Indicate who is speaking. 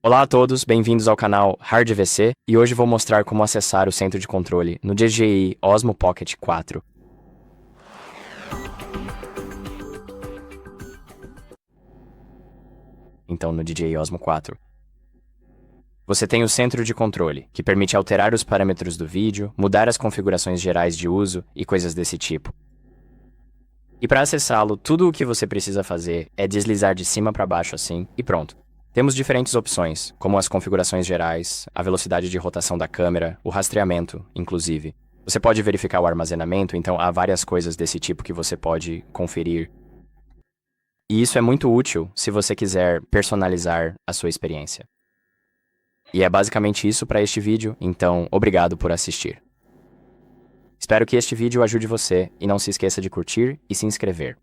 Speaker 1: Olá a todos, bem-vindos ao canal HardVC e hoje vou mostrar como acessar o centro de controle no DJI Osmo Pocket 4. Então, no DJI Osmo 4. Você tem o centro de controle, que permite alterar os parâmetros do vídeo, mudar as configurações gerais de uso e coisas desse tipo. E para acessá-lo, tudo o que você precisa fazer é deslizar de cima para baixo assim e pronto. Temos diferentes opções, como as configurações gerais, a velocidade de rotação da câmera, o rastreamento, inclusive. Você pode verificar o armazenamento, então há várias coisas desse tipo que você pode conferir. E isso é muito útil se você quiser personalizar a sua experiência. E é basicamente isso para este vídeo, então obrigado por assistir. Espero que este vídeo ajude você e não se esqueça de curtir e se inscrever.